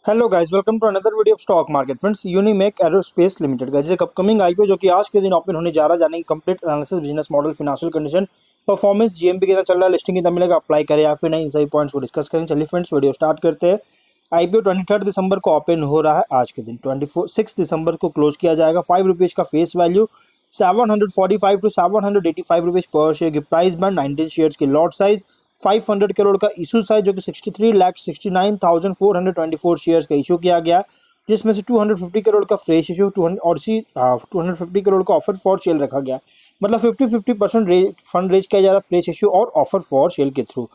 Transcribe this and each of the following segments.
Hello guys, welcome to another video of stock market friends. Unimech Aerospace Limited guys एक upcoming IPO जो कि आज के दिन ओपन होने जा रहा है, जानेंगे complete analysis, business model, financial condition, performance, GMP कितना चल रहा है, लिस्टिंग कितना मिलेगा, अप्लाई करें या फिर नहीं, इन सभी पॉइंट्स को डिस्कस करें। चलिए फ्रेंड्स वीडियो स्टार्ट करते हैं। आईपीओ 23 दिसंबर को ओपन हो रहा है। आज के दिन 26 दिसंबर को क्लोज किया जाएगा। ₹5 का फेस वैल्यू, 745 टू 785 रुपीज पर शेयर की प्राइस बैंड, 19 शेयर्स की लॉट साइज, 500 करोड़ का इशू साइज जो कि 63,69,424 शेयर्स का इशू किया गया, जिसमें से 250 करोड़ का फ्रेश इशू और 250 करोड़ का ऑफर फॉर सेल रखा गया। मतलब 50-50% फंड रेज किया जा रहा है फ्रेश इशू और ऑफर फॉर सेल के थ्रू।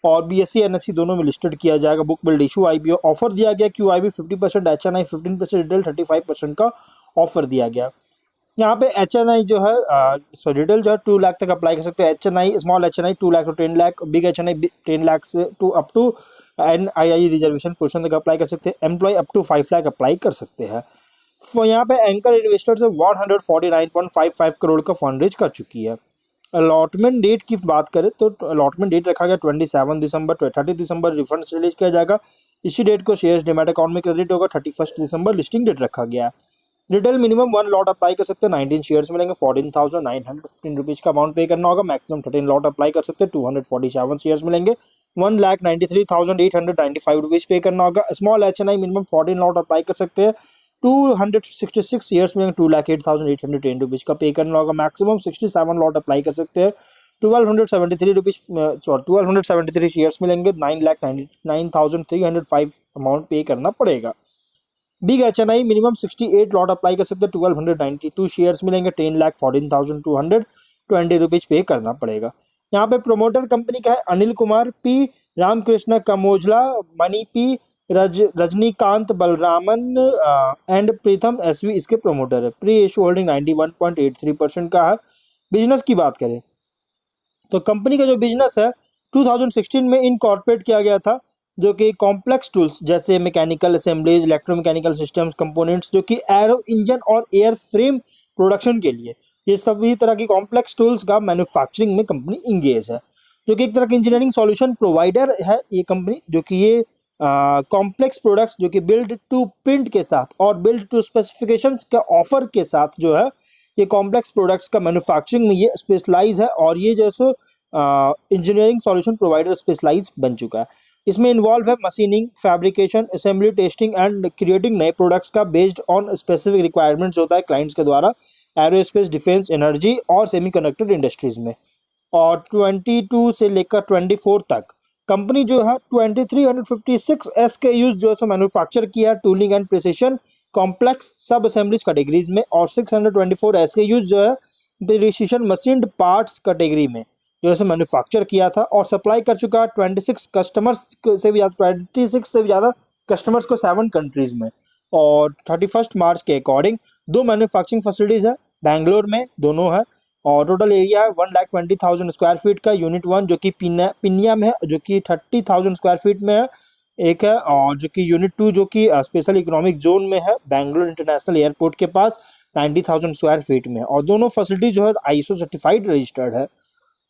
और बीएससी एनएससी दोनों में लिस्टेड किया जाएगा। Book build issue IPO offer दिया गया। क्यूआईबी 50%, एचएनआई 15%, रिटेल 35% का ऑफर दिया गया। यहाँ पे एच एन आई जो है रिटेल जो है 2 लाख तक अप्लाई कर सकते हैं। H N I, small H N I 2 lakh to 10 lakh, big H N I 10 lakh से up to NII reservation portion तक अप्लाई कर सकते हैं। Employ up to 5 lakh apply कर सकते हैं। तो यहाँ पे एंकर इन्वेस्टर्स 149.55 करोड़ का फंड रेज कर चुकी है। अलॉटमेंट डेट की बात करें तो अलॉटमेंट डेट रखा गया 27 दिसंबर, 30 दिसंबर रिफंड रिलीज किया जाएगा। इसी डेट को शेयर्स डिमैट अकाउंट में क्रेडिट होगा। 31 दिसंबर लिस्टिंग डेट रखा गया है। रिटेल मिनिमम 1 लॉट अप्लाई कर सकते हैं, 19 शेयर्स मिलेंगे, 14,915 रुपीज का अमाउंट पे करना होगा। मैक्सिमम 13 लॉट अप्लाई कर सकते हैं, 247 शेयर्स मिलेंगे, 1,93,895 रुपीज पे करना होगा। Small HNI minimum 14 lot apply कर सकते हैं, 266 शेयर्स मिलेंगे, 2,08,810 रुपीज का पे करना होगा। मैक्सिमम 67 लॉट अप्लाई कर सकते हैं, 1,273 रुपीज 1,273 शेयर्स मिलेंगे, 9,99,305 अमाउंट पे करना पड़ेगा। Big HNI minimum 68 lot apply कर सकते हैं, 1,292 शेयर्स मिलेंगे, 10,14,220 रुपीज पे करना पड़ेगा। यहाँ पे प्रोमोटर कंपनी का है Anil Kumar P, Ramakrishna Kamojala, Mani P, Rajinikanth Balaraman and Pritam SV इसके प्रोमोटर है। प्री इशू होल्डिंग 91.83% का है। बिजनेस की बात करें तो कंपनी का जो बिजनेस है 2016 में इनकॉर्पोरेट किया गया था, जो कि कॉम्प्लेक्स टूल्स जैसे mechanical assemblies, electromechanical systems, components जो कि एरो इंजन और एयर फ्रेम प्रोडक्शन के लिए, ये सभी तरह की कॉम्प्लेक्स टूल्स का मैन्युफैक्चरिंग में कंपनी इंगेज है, जो कि एक तरह की इंजीनियरिंग सॉल्यूशन प्रोवाइडर है ये कंपनी, जो कि ये कॉम्प्लेक्स प्रोडक्ट्स जो कि बिल्ड टू प्रिंट के साथ और बिल्ड टू स्पेसिफिकेशंस का ऑफर के साथ जो है ये कॉम्प्लेक्स प्रोडक्ट्स का मैन्युफैक्चरिंग में ये स्पेशलाइज है, और ये जैसे इंजीनियरिंग सॉल्यूशन प्रोवाइडर स्पेशलाइज बन चुका है। इसमें इन्वॉल्व है machining, fabrication, assembly, testing and creating नए प्रोडक्ट्स का बेस्ड ऑन स्पेसिफिक रिक्वायरमेंट्स होता है क्लाइंट्स के द्वारा एरोस्पेस, डिफेंस, एनर्जी और सेमीकंडक्टर इंडस्ट्रीज में। और 22 से लेकर 24 तक कंपनी जो है 2356 SKUs जो है मैन्युफैक्चर किया टूलिंग एंड प्रिसिशन कॉम्प्लेक्स सब असेंबलीज कैटेगरीज में, और 624 SKUs जो है प्रिसिशन मशीन्ड पार्ट्स कैटेगरी में जो है मैन्युफैक्चर किया था, और सप्लाई कर चुका है 26 कस्टमर्स से भी ज़्यादा, 26 से भी ज़्यादा कस्टमर्स को 7 कंट्रीज में। और 31 मार्च के अकॉर्डिंग 2 मैन्युफैक्चरिंग फैसिलिटीज़ है, बैंगलोर में दोनों है, और टोटल एरिया है 1,20,000 स्क्वायर फीट का। यूनिट 1 जो कि पिनिया में है, जो कि 30,000 स्क्वायर फीट में है एक है, और जो कि यूनिट 2 जो कि स्पेशल इकोनॉमिक जोन में है बैंगलोर इंटरनेशनल एयरपोर्ट के पास, 90,000 स्क्वायर फीट में है, और दोनों फैसिलिटी जो है ISO सर्टिफाइड रजिस्टर्ड है।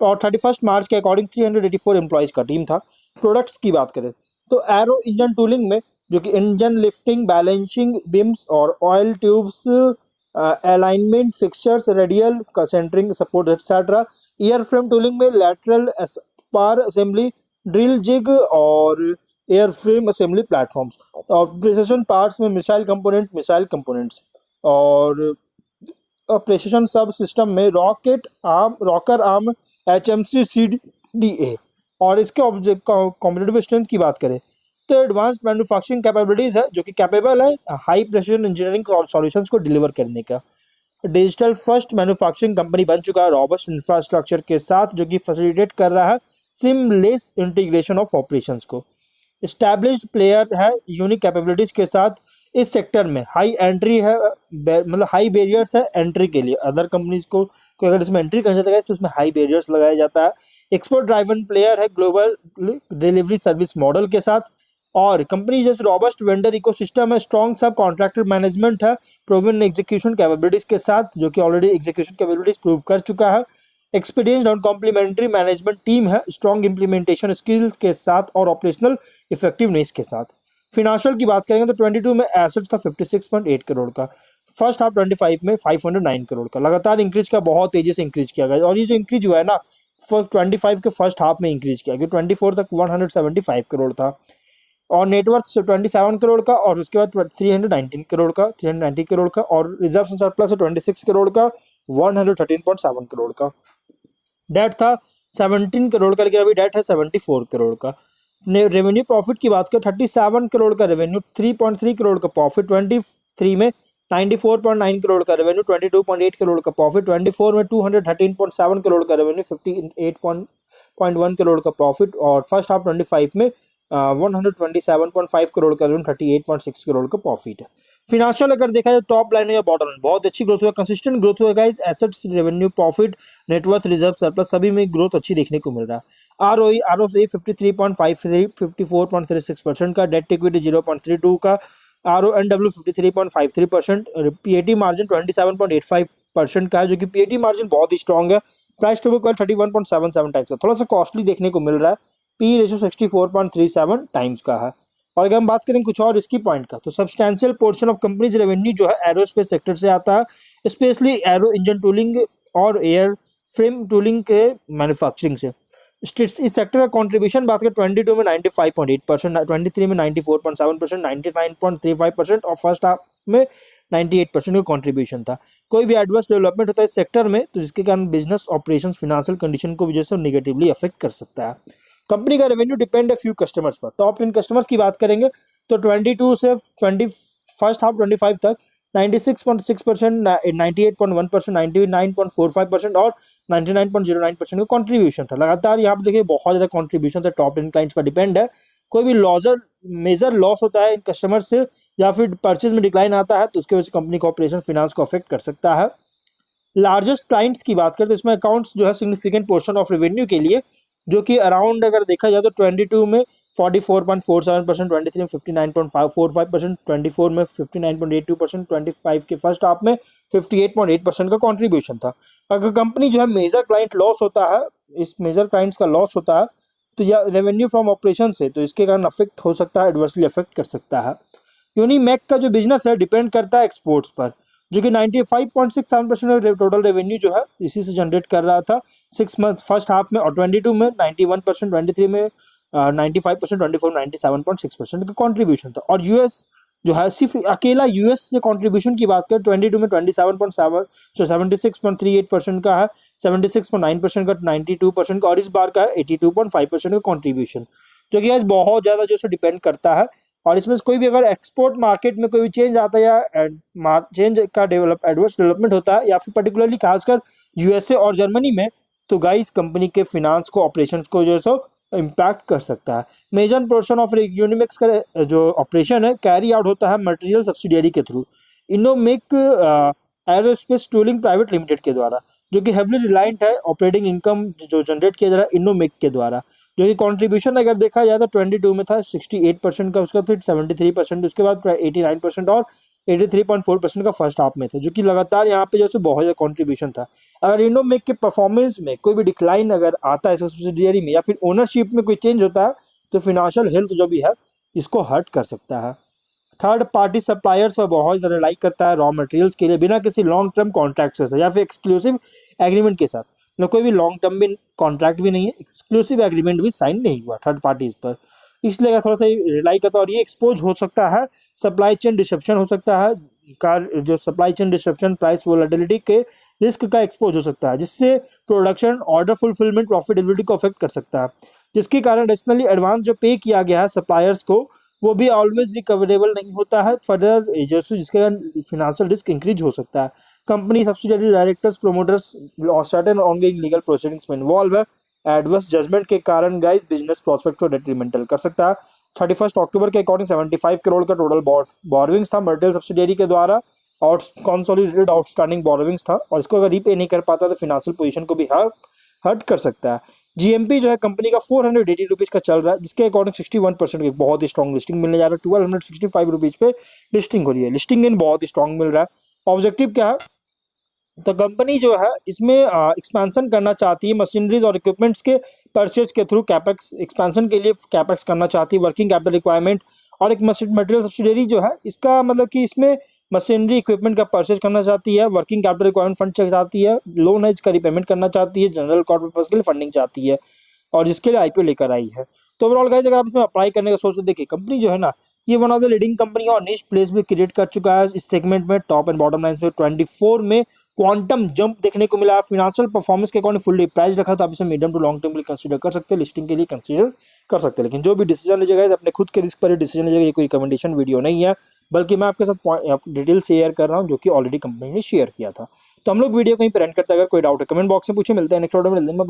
और 31 मार्च के अकॉर्डिंग 384 एम्प्लॉयज़ का टीम था। प्रोडक्ट्स की बात करें तो एरो इंजन टूलिंग में जो कि इंजन लिफ्टिंग, बैलेंसिंग बिम्स और oil tubes, alignment fixtures, radial का centering support etcetera. Air frame tooling में lateral spar assembly, drill jig और एयर फ्रेम असेंबली प्लेटफॉर्म्स, और प्रिसिशन पार्ट्स में मिसाइल कंपोनेंट्स, और प्रेसिशन सब सिस्टम में rocker arm, HMC CDA। और इसके competitive strength की बात करें तो एडवांस्ड मैन्युफैक्चरिंग कैपेबिलिटीज है, जो कि कैपेबल है हाई प्रेसिशन इंजीनियरिंग सॉल्यूशंस को डिलीवर करने का। डिजिटल फर्स्ट मैन्युफैक्चरिंग कंपनी बन चुका है रॉबस्ट इंफ्रास्ट्रक्चर के साथ, जो कि फैसिलिटेट कर रहा है सिमलेस इंटीग्रेशन ऑफ ऑपरेशंस को। एस्टैब्लिश्ड प्लेयर है यूनिक कैपेबिलिटीज के साथ इस सेक्टर में। हाई एंट्री है, मतलब हाई बैरियर्स है एंट्री के लिए, अदर कंपनीज को अगर इसमें एंट्री करना चाहता है तो उसमें हाई बैरियर्स लगाया जाता है। एक्सपोर्ट ड्राइवन प्लेयर है ग्लोबल डिलीवरी सर्विस मॉडल के साथ, और कंपनी जैसे रॉबस्ट वेंडर इकोसिस्टम है, स्ट्रॉन्ग सब कॉन्ट्रैक्टर मैनेजमेंट है, प्रूवन एग्जीक्यूशन कैपेबिलिटीज के साथ, जो कि ऑलरेडी एग्जीक्यूशन कैपेबिलिटीज प्रूव कर चुका है। एक्सपीरियंस्ड और कॉम्प्लीमेंट्री मैनेजमेंट टीम है, स्ट्रॉन्ग इंप्लीमेंटेशन स्किल्स के साथ और ऑपरेशनल इफेक्टिवनेस के साथ। फिनेंशियल की बात करेंगे तो 22 में एसेट्स था 56.8 करोड़ का, फर्स्ट हाफ 25 में 509 करोड़ का, लगातार इंक्रीज का बहुत तेजी से इंक्रीज किया गया। और ये जो इंक्रीज हुआ है ना 25 के फर्स्ट हाफ में इंक्रीज किया, क्योंकि 24 तक 175 करोड़ था। और नेटवर्थ 27 करोड़ का, और उसके बाद 319 करोड़ का, 390 करोड़ का, और रिजर्व एंड सरप्लस 26 करोड़ का, 113.7 करोड़ का। डेट था 17 करोड़ का, लेकिन अभी डेट है 74 करोड़ का। रेवेन्यू प्रॉफिट की बात करें 37 करोड़ का रेवेन्यू, 3.3 करोड़ का प्रॉफिट, 23 में 94.9 करोड़ का रेवेन्यू, 22.8 करोड़ का प्रॉफिट, 24 में 213.7 करोड़ का रेवेन्यू, 58.1 करोड़ का प्रॉफिट, और फर्स्ट हाफ 25 में 127.5 करोड़ का रेवेन्यू, 38.6 करोड़ का प्रॉफिट है। फिनेंशियल अगर देखा जाए टॉप लाइन या बॉटम लाइन बहुत अच्छी ग्रोथ हुआ, कंसिस्टेंट ग्रोथ हुआ guys, assets, revenue, profit, net worth, reserve, surplus सभी में ग्रोथ अच्छी देखने को मिल रहा है। आरओसी 53.53 54.36% का, डेट इक्विटी 0.32 का, RONW 53.53%, पीएटी मार्जिन 27.85% का है, जो कि पीएटी मार्जिन बहुत ही स्ट्रॉन्ग है। प्राइस टू बुक 31.77 टाइम्स का, थोड़ा सा कॉस्टली देखने को मिल रहा है। पी रेशियो 64.37 टाइम्स का है। और अगर हम बात करें कुछ और इसकी पॉइंट का, तो substantial portion of companies revenue जो है एरोस्पेस सेक्टर से आता है, स्पेशली एरो इंजन टूलिंग और एयर फ्रेम टूलिंग के मैन्युफैक्चरिंग से। इस सेक्टर का कंट्रीब्यूशन बात करें 22 में 95.8%, 23 में 94.7%, 99.35% और फर्स्ट हाफ में 98% का कंट्रीब्यूशन था। कोई भी एडवर्स डेवलपमेंट होता है इस सेक्टर में तो जिसके कारण बिजनेस ऑपरेशंस फाइनेंशियल कंडीशन को वजह से नेगेटिवली अफेक्ट कर सकता है। कंपनी का रेवेन्यू डिपेंड है फ्यू कस्टमर्स पर। टॉप 10 कस्टमर्स की बात करेंगे तो 22 से 20 फर्स्ट हाफ 25 तक 96.6%, 98.1%, 99.45% और 99.09% का कंट्रीब्यूशन था। लगातार यहाँ पे देखिए बहुत ज़्यादा कंट्रीब्यूशन था, टॉप 10 क्लाइंट्स पर डिपेंड है। कोई भी मेजर लॉस होता है इन कस्टमर से या फिर परचेज में डिक्लाइन आता है तो उसके वजह से कंपनी का ऑपरेशन फाइनेंस को अफेक्ट कर सकता है। लार्जेस्ट क्लाइंट्स की बात करें तो इसमें अकाउंट्स जो है सिग्निफिकेंट पोर्शन ऑफ रेवेन्यू के लिए, जो कि अराउंड अगर देखा जाए तो 22 में 44.47%, 23 में 59.45%, 24 में 59.82%, 25 के फर्स्ट हाफ में 58.8% का कंट्रीब्यूशन था। अगर कंपनी जो है मेजर क्लाइंट लॉस होता है, इस मेजर क्लाइंट्स का लॉस होता है तो या रेवेन्यू फ्रॉम ऑपरेशन से, तो इसके कारण अफेक्ट हो सकता है, एडवर्सली अफेक्ट कर सकता है। यूनिमैक का जो बिजनेस है डिपेंड करता है एक्सपोर्ट्स पर, जो कि 95.67% टोटल रेवेन्यू जो है इसी से जनरेट कर रहा था 6 मंथ फर्स्ट हाफ में, और 22 में 91%, 23 में 95%, 24 में 97.6% का कंट्रीब्यूशन था। और यूएस जो है सिर्फ अकेला यूएस के कंट्रीब्यूशन की बात करें 22 में 76.38% का है, 76.9% का, 92% का, और इस बार का है 82.5% का कंट्रीब्यूशन, जो कि आज बहुत ज़्यादा जो है डिपेंड करता है। और इसमें कोई भी अगर एक्सपोर्ट मार्केट में कोई भी चेंज आता है या चेंज का एडवर्स डेवलपमेंट होता है या फिर पर्टिकुलरली खासकर यूएसए और जर्मनी में, तो गाइस कंपनी के फिनांस को, ऑपरेशंस को जो है सो इम्पैक्ट कर सकता है। मेजर पोर्शन ऑफ यूनिमिक्स का जो ऑपरेशन है कैरी आउट होता है मटेरियल सब्सिडियरी के थ्रू, इनोमिक एरोस्पेस टूलिंग प्राइवेट लिमिटेड के द्वारा, जो कि हेवली रिलायंट है ऑपरेटिंग इनकम जो जनरेट किया जा रहा है इनोमिक के द्वारा, जो कि कंट्रीब्यूशन अगर देखा जाए तो 22 में था 68% का, उसका फिर 73%, उसके बाद 89% और 83.4% का फर्स्ट हाफ में था, जो कि लगातार यहाँ पे जैसे बहुत ज़्यादा कंट्रीब्यूशन था। अगर इनोमेक के परफॉर्मेंस में कोई भी डिक्लाइन अगर आता है सब्सिडियरी में या फिर ओनरशिप में कोई चेंज होता है तो फिनेंशियल हेल्थ जो भी है इसको हर्ट कर सकता है। थर्ड पार्टी सप्लायर्स पर बहुत ज़्यादा रिलाई करता है रॉ मटेरियल्स के लिए बिना किसी लॉन्ग टर्म कॉन्ट्रैक्ट के साथ या फिर एक्सक्लूसिव एग्रीमेंट के साथ, ना कोई भी लॉन्ग टर्म भी कॉन्ट्रैक्ट भी नहीं है, एक्सक्लूसिव एग्रीमेंट भी साइन नहीं हुआ थर्ड पार्टीज पर, इसलिए थोड़ा सा रिलाई करता है। और ये एक्सपोज हो सकता है, सप्लाई चेन डिसरप्शन हो सकता है, जो supply chain disruption price volatility के रिस्क का एक्सपोज हो सकता है, जिससे प्रोडक्शन, ऑर्डर फुलफिलमेंट, प्रॉफिटेबिलिटी को अफेक्ट कर सकता है, जिसके कारण एडिशनली एडवांस जो पे किया गया है सप्लायर्स को वो भी ऑलवेज रिकवरेबल नहीं होता है फर्दर, जिसके कारण फिनेंशियल रिस्क इंक्रीज हो सकता है। कंपनी सब्सिडियरी डायरेक्टर्स, प्रोमोटर्स और सर्टेन ऑनगोइंग लीगल प्रोसीडिंग्स में इन्वॉल्व है। एडवर्स जजमेंट के कारण गाइस बिजनेस प्रोस्पेक्ट को डेट्रीमेंटल कर सकता है। 31 अक्टूबर के अकॉर्डिंग 75 करोड़ का टोटल बोरोविंग्स था मर्टेल सब्सिडियरी के द्वारा, और कंसोलिडेटेड आउटस्टैंडिंग बोरोविंग्स था, और इसको अगर रीपे नहीं कर पाता तो फिनेंशियल पोजीशन को भी हर्ट कर सकता है। जीएमपी जो है कंपनी का 480 रुपीज का चल रहा है, जिसके अकॉर्डिंग 61% की बहुत ही स्ट्रॉन्ग लिस्टिंग मिलने जा रहा है। 1265 रुपीज पे लिस्टिंग हो रही है, लिस्टिंग इन बहुत ही स्ट्रॉन्ग मिल रहा है। ऑब्जेक्टिव क्या है, तो कंपनी जो है इसमें एक्सपेंशन करना चाहती है, मशीनरीज और इक्विपमेंट्स के परचेज के थ्रू कैपेक्स एक्सपेंशन के लिए कैपेक्स करना चाहती है, वर्किंग कैपिटल रिक्वायरमेंट और एक मटेरियल सब्सिडरी जो है इसका मतलब कि इसमें मशीनरी इक्विपमेंट का परचेज करना चाहती है, वर्किंग कैपिटल रिक्वायरमेंट फंड चाहती है, लोन है इसका रिपेमेंट करना चाहती है, जनरल कॉर्पोरेट पर्पस के लिए फंडिंग चाहती है और जिसके लिए आईपीओ लेकर आई है। तो ओवरऑल गाइस अगर आप इसमें अप्लाई करने का सोच रहे, देखिए कंपनी जो है ना ये one of the leading company है और निश प्लेस भी क्रिएट कर चुका है इस सेगमेंट में। टॉप एंड बॉटम लाइन में 24 में क्वांटम जंप देखने को मिला। फिनेंशियल परफॉर्मेंस के अकॉर्डिंग फुल्ली प्राइस रखा था, आप इसे मीडियम टू लॉन्ग टर्म के लिए कंसीडर कर सकते हैं, लिस्टिंग के लिए कंसीडर कर सकते हैं। लेकिन जो भी डिसीजन लीजिएगा अपने खुद के रिस्क पर डिसीजन लीजिएगा, ये कोई रिकमेंडेशन वीडियो नहीं है, बल्कि मैं आपके साथ डिटेल शेयर कर रहा हूँ जो कि ऑलरेडी कंपनी ने शेयर किया था। तो हम लोग वीडियो कहीं पर एंड करते हैं। अगर कोई डाउट है कमेंट बॉक्स में पूछे। मिलते हैं नेक्स्ट वीडियो में।